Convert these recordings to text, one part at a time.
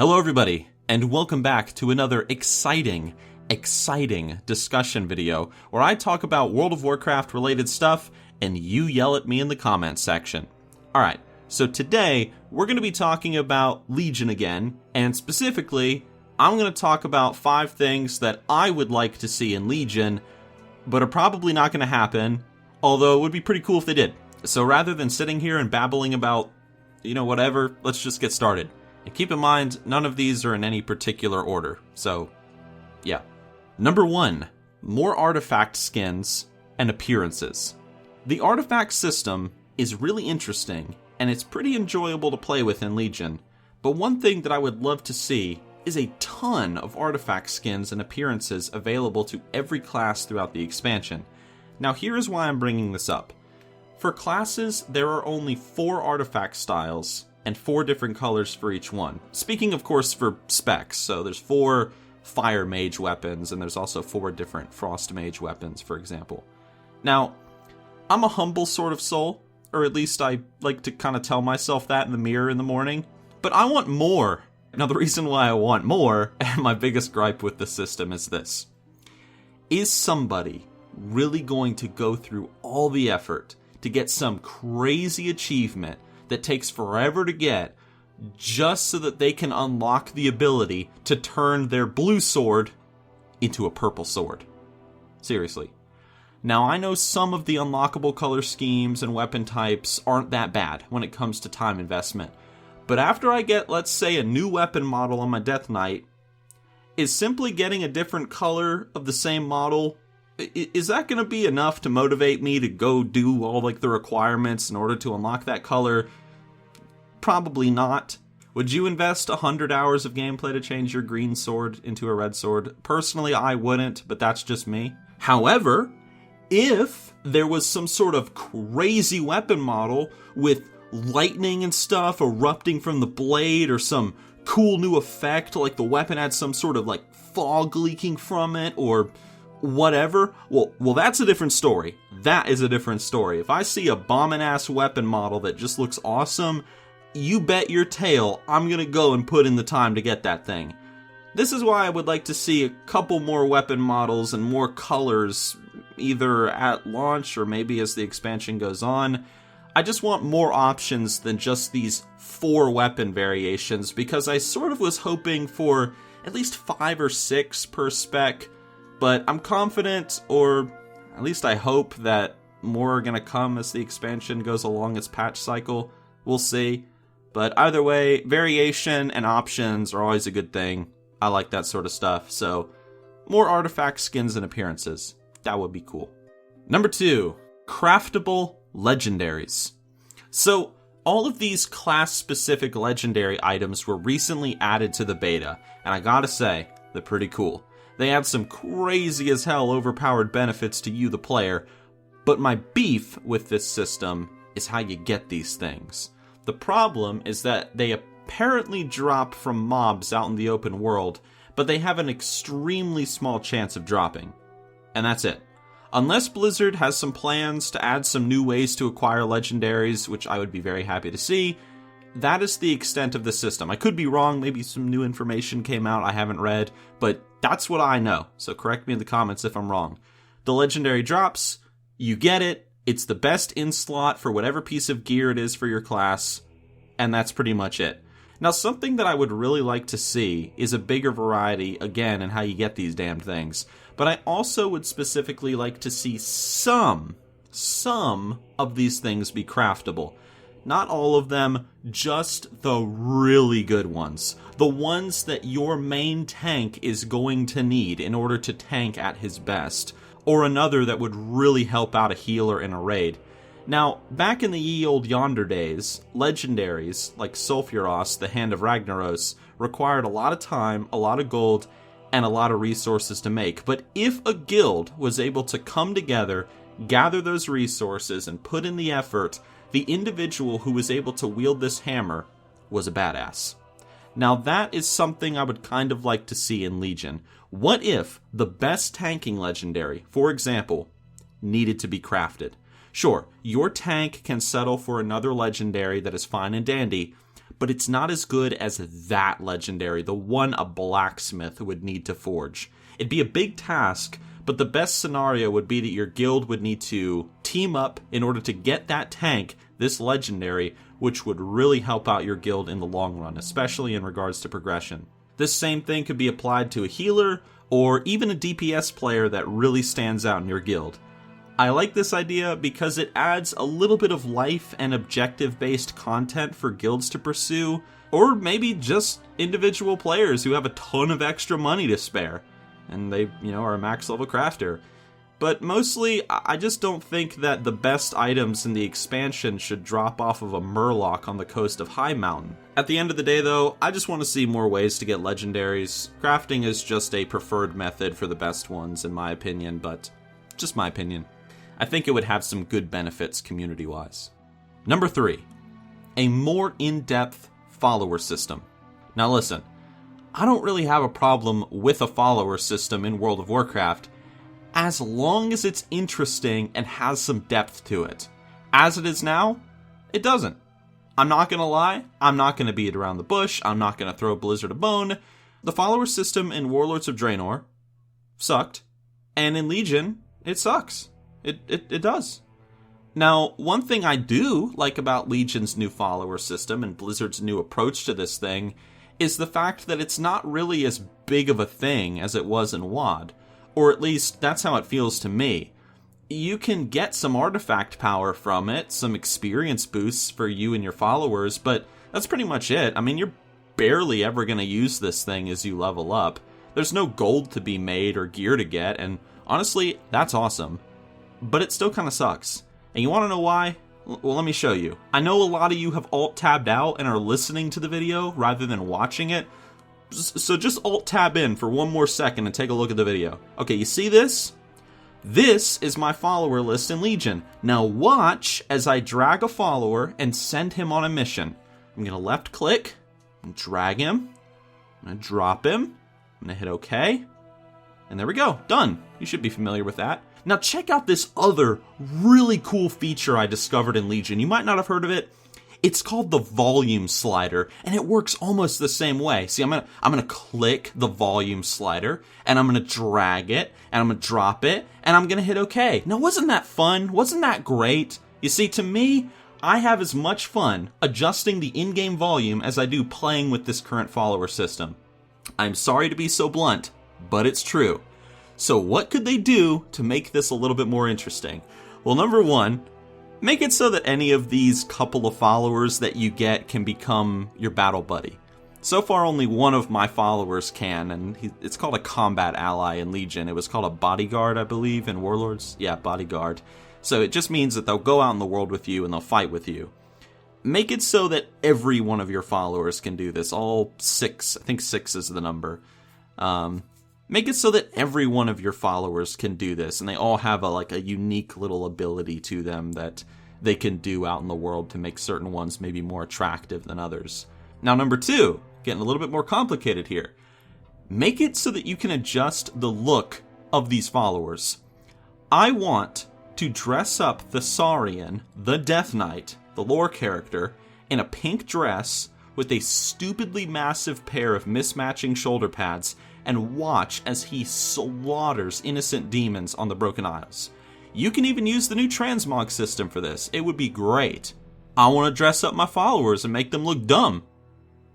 Hello everybody, and welcome back to another exciting discussion video where I talk about World of Warcraft related stuff and you yell at me in the comments section. Alright, so today we're going to be talking about Legion again, and specifically I'm going to talk about 5 things that I would like to see in Legion, but are probably not going to happen, although it would be pretty cool if they did. So rather than sitting here and babbling about, whatever, let's just get started. And keep in mind, none of these are in any particular order, so, yeah. Number 1, more artifact skins and appearances. The artifact system is really interesting, and it's pretty enjoyable to play with in Legion, but one thing that I would love to see is a ton of artifact skins and appearances available to every class throughout the expansion. Now here's why I'm bringing this up. For classes, there are only 4 artifact styles, and 4 different colors for each one. Speaking, of course, for specs, so there's 4 fire mage weapons, and there's also 4 different frost mage weapons, for example. Now, I'm a humble sort of soul, or at least I like to kind of tell myself that in the mirror in the morning, but I want more. Now, the reason why I want more, and my biggest gripe with the system is this. Is somebody really going to go through all the effort to get some crazy achievement that takes forever to get, just so that they can unlock the ability to turn their blue sword into a purple sword? Seriously. Now, I know some of the unlockable color schemes and weapon types aren't that bad when it comes to time investment, but after I get, let's say, a new weapon model on my Death Knight, is simply getting a different color of the same model, is that going to be enough to motivate me to go do all the requirements in order to unlock that color? Probably not. Would you invest 100 hours of gameplay to change your green sword into a red sword? Personally, I wouldn't, but that's just me. However, if there was some sort of crazy weapon model with lightning and stuff erupting from the blade, or some cool new effect, like the weapon had some sort of fog leaking from it, or whatever, well, that's a different story. That is a different story. If I see a bombing-ass weapon model that just looks awesome, you bet your tail I'm gonna go and put in the time to get that thing. This is why I would like to see a couple more weapon models and more colors, either at launch or maybe as the expansion goes on. I just want more options than just these 4 weapon variations, because I sort of was hoping for at least 5 or 6 per spec, but I'm confident, or at least I hope, that more are gonna come as the expansion goes along its patch cycle. We'll see. But either way, variation and options are always a good thing. I like that sort of stuff, so more artifact skins and appearances. That would be cool. Number 2, Craftable Legendaries. So, all of these class-specific legendary items were recently added to the beta, and I gotta say, they're pretty cool. They have some crazy as hell overpowered benefits to you, the player, but my beef with this system is how you get these things. The problem is that they apparently drop from mobs out in the open world, but they have an extremely small chance of dropping. And that's it. Unless Blizzard has some plans to add some new ways to acquire legendaries, which I would be very happy to see, that is the extent of the system. I could be wrong, maybe some new information came out I haven't read, but that's what I know, so correct me in the comments if I'm wrong. The legendary drops, you get it, it's the best in-slot for whatever piece of gear it is for your class, and that's pretty much it. Now, something that I would really like to see is a bigger variety, again, in how you get these damn things, but I also would specifically like to see some of these things be craftable. Not all of them, just the really good ones. The ones that your main tank is going to need in order to tank at his best. Or another that would really help out a healer in a raid. Now, back in the ye olde yonder days, legendaries, like Sulfuros, the Hand of Ragnaros, required a lot of time, a lot of gold, and a lot of resources to make. But if a guild was able to come together, gather those resources, and put in the effort, the individual who was able to wield this hammer was a badass. Now that is something I would kind of like to see in Legion. What if the best tanking legendary, for example, needed to be crafted? Sure, your tank can settle for another legendary that is fine and dandy, but it's not as good as that legendary, the one a blacksmith would need to forge. It'd be a big task, but the best scenario would be that your guild would need to team up in order to get that tank, this legendary, which would really help out your guild in the long run, especially in regards to progression. This same thing could be applied to a healer, or even a DPS player that really stands out in your guild. I like this idea because it adds a little bit of life and objective-based content for guilds to pursue, or maybe just individual players who have a ton of extra money to spare, and they, are a max level crafter. But mostly, I just don't think that the best items in the expansion should drop off of a murloc on the coast of High Mountain. At the end of the day though, I just want to see more ways to get legendaries. Crafting is just a preferred method for the best ones in my opinion, but just my opinion. I think it would have some good benefits community-wise. Number 3, a more in-depth follower system. Now listen, I don't really have a problem with a follower system in World of Warcraft, as long as it's interesting and has some depth to it. As it is now, it doesn't. I'm not gonna lie, I'm not gonna beat around the bush, I'm not gonna throw Blizzard a bone. The follower system in Warlords of Draenor sucked, and in Legion, it sucks. It does. Now, one thing I do like about Legion's new follower system and Blizzard's new approach to this thing is the fact that it's not really as big of a thing as it was in WoD. Or at least, that's how it feels to me. You can get some artifact power from it, some experience boosts for you and your followers, but that's pretty much it. I mean, you're barely ever going to use this thing as you level up. There's no gold to be made or gear to get, and honestly, that's awesome. But it still kind of sucks. And you want to know why? Well, let me show you. I know a lot of you have alt-tabbed out and are listening to the video rather than watching it. So just alt-tab in for one more second and take a look at the video. Okay, you see this? This is my follower list in Legion. Now watch as I drag a follower and send him on a mission. I'm going to left click, and drag him, I'm going to drop him, I'm going to hit OK, and there we go, done. You should be familiar with that. Now check out this other really cool feature I discovered in Legion. You might not have heard of it. It's called the volume slider, and it works almost the same way. See, I'm gonna click the volume slider, and I'm gonna drag it, and I'm gonna drop it, and I'm gonna hit OK. Now, wasn't that fun? Wasn't that great? You see, to me, I have as much fun adjusting the in-game volume as I do playing with this current follower system. I'm sorry to be so blunt, but it's true. So what could they do to make this a little bit more interesting? Well, number one, make it so that any of these couple of followers that you get can become your battle buddy. So far, only one of my followers can, and it's called a combat ally in Legion. It was called a bodyguard, I believe, in Warlords. Yeah, bodyguard. So it just means that they'll go out in the world with you and they'll fight with you. Make it so that every one of your followers can do this. All 6. I think 6 is the number. Make it so that every one of your followers can do this, and they all have a unique little ability to them that they can do out in the world to make certain ones maybe more attractive than others. Now, number 2, getting a little bit more complicated here. Make it so that you can adjust the look of these followers. I want to dress up the Saurian, the Death Knight, the lore character, in a pink dress with a stupidly massive pair of mismatching shoulder pads, and watch as he slaughters innocent demons on the Broken Isles. You can even use the new transmog system for this. It would be great. I want to dress up my followers and make them look dumb.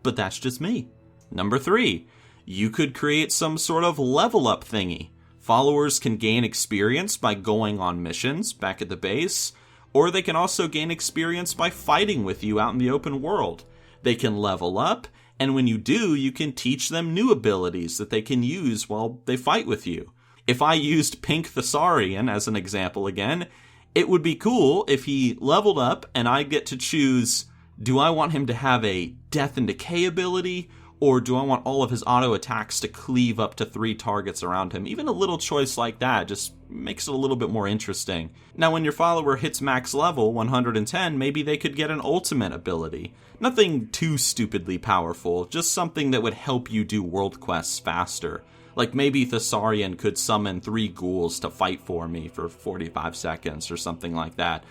But that's just me. Number 3, you could create some sort of level up thingy. Followers can gain experience by going on missions back at the base, or they can also gain experience by fighting with you out in the open world. They can level up, and when you do, you can teach them new abilities that they can use while they fight with you. If I used Pink Thessarian as an example again, it would be cool if he leveled up and I get to choose, do I want him to have a Death and Decay ability, or do I want all of his auto attacks to cleave up to 3 targets around him? Even a little choice like that just makes it a little bit more interesting. Now, when your follower hits max level, 110, maybe they could get an ultimate ability. Nothing too stupidly powerful, just something that would help you do world quests faster. Like maybe Thessarian could summon 3 ghouls to fight for me for 45 seconds or something like that.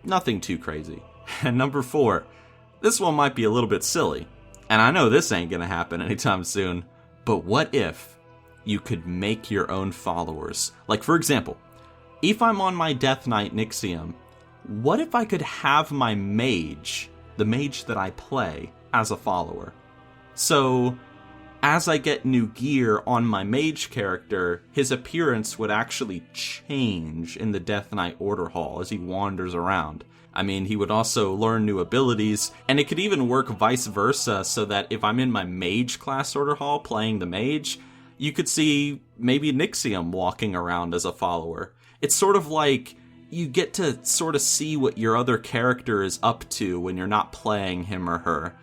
Nothing too crazy. And number 4, This one might be a little bit silly, and I know this ain't gonna happen anytime soon, but what if you could make your own followers? Like, for example, if I'm on my Death Knight Nixxiom, what if I could have my mage, the mage that I play, as a follower? So, as I get new gear on my mage character, his appearance would actually change in the Death Knight Order Hall as he wanders around. I mean, he would also learn new abilities, and it could even work vice versa, so that if I'm in my mage class Order Hall playing the mage, you could see maybe Nixxiom walking around as a follower. It's sort of like you get to sort of see what your other character is up to when you're not playing him or her.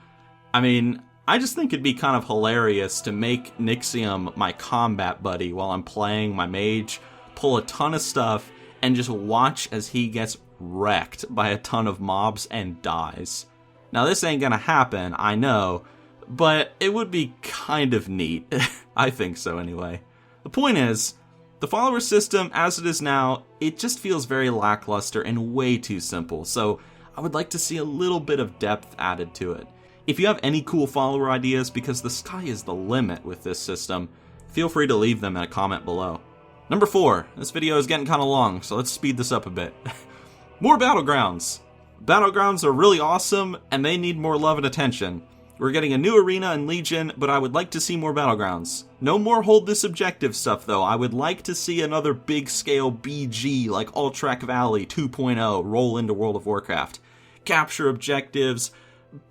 I mean, I just think it'd be kind of hilarious to make Nixxiom my combat buddy while I'm playing my mage, pull a ton of stuff, and just watch as he gets wrecked by a ton of mobs and dies. Now, this ain't gonna happen, I know, but it would be kind of neat. I think so, anyway. The point is, the follower system, as it is now, it just feels very lackluster and way too simple, so I would like to see a little bit of depth added to it. If you have any cool follower ideas, because the sky is the limit with this system, feel free to leave them in a comment below. Number 4. This video is getting kind of long, so let's speed this up a bit. More battlegrounds. Battlegrounds are really awesome, and they need more love and attention. We're getting a new arena in Legion, but I would like to see more battlegrounds. No more hold this objective stuff, though. I would like to see another big-scale BG like Alterac Valley 2.0 roll into World of Warcraft. Capture objectives,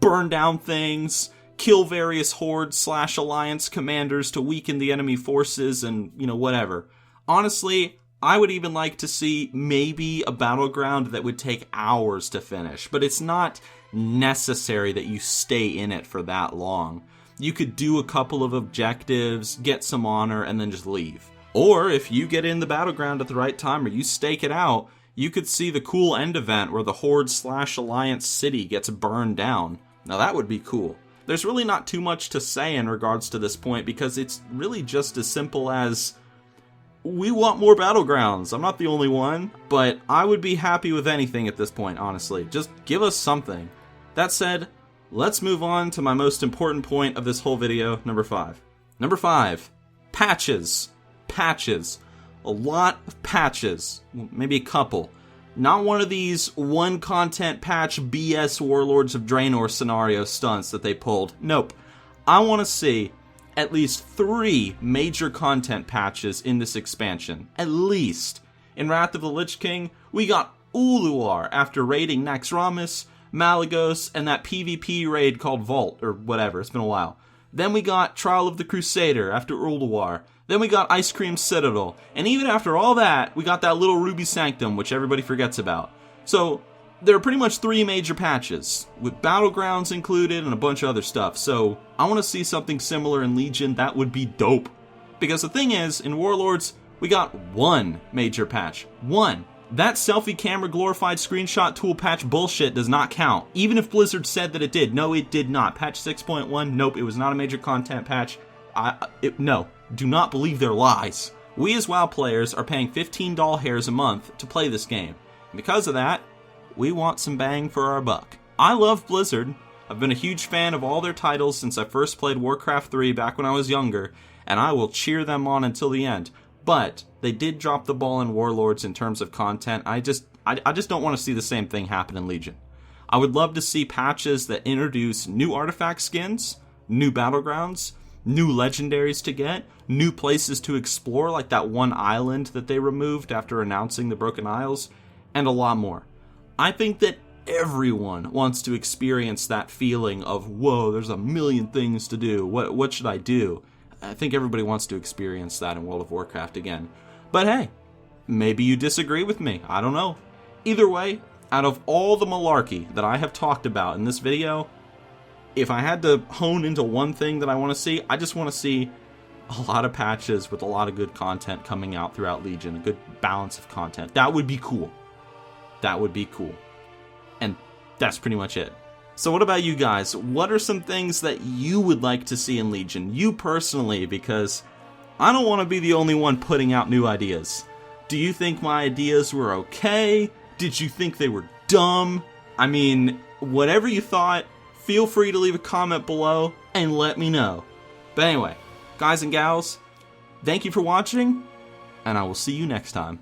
burn down things, kill various Horde/Alliance commanders to weaken the enemy forces, and, whatever. Honestly, I would even like to see maybe a battleground that would take hours to finish, but it's not necessary that you stay in it for that long. You could do a couple of objectives, get some honor, and then just leave. Or if you get in the battleground at the right time or you stake it out, you could see the cool end event where the Horde/Alliance city gets burned down. Now that would be cool. There's really not too much to say in regards to this point because it's really just as simple as we want more battlegrounds. I'm not the only one, but I would be happy with anything at this point, honestly. Just give us something. That said, let's move on to my most important point of this whole video, number 5. Number 5, patches. Patches. A lot of patches. Maybe a couple. Not one of these one content patch BS Warlords of Draenor scenario stunts that they pulled. Nope. I want to see at least 3 major content patches in this expansion. At least. In Wrath of the Lich King, we got Ulduar after raiding Naxxramas, Malygos, and that PvP raid called Vault, or whatever, it's been a while. Then we got Trial of the Crusader after Ulduar. Then we got Ice Cream Citadel. And even after all that, we got that little Ruby Sanctum, which everybody forgets about. So, there are pretty much 3 major patches, with battlegrounds included and a bunch of other stuff. So, I want to see something similar in Legion. That would be dope. Because the thing is, in Warlords, we got 1 major patch. 1. That selfie camera glorified screenshot tool patch bullshit does not count. Even if Blizzard said that it did. No, it did not. Patch 6.1, nope, it was not a major content patch. No, do not believe their lies. We as WoW players are paying $15 hairs a month to play this game. And because of that, we want some bang for our buck. I love Blizzard. I've been a huge fan of all their titles since I first played Warcraft 3 back when I was younger, and I will cheer them on until the end. But they did drop the ball in Warlords in terms of content. I just don't want to see the same thing happen in Legion. I would love to see patches that introduce new artifact skins, new battlegrounds, new legendaries to get, new places to explore like that one island that they removed after announcing the Broken Isles, and a lot more. I think that everyone wants to experience that feeling of, whoa, there's a million things to do. What should I do? I think everybody wants to experience that in World of Warcraft again. But hey, maybe you disagree with me. I don't know. Either way, out of all the malarkey that I have talked about in this video, if I had to hone into one thing that I want to see, I just want to see a lot of patches with a lot of good content coming out throughout Legion, a good balance of content. That would be cool. That would be cool. And that's pretty much it. So what about you guys? What are some things that you would like to see in Legion? You personally, because I don't want to be the only one putting out new ideas. Do you think my ideas were okay? Did you think they were dumb? I mean, whatever you thought, feel free to leave a comment below and let me know. But anyway, guys and gals, thank you for watching, and I will see you next time.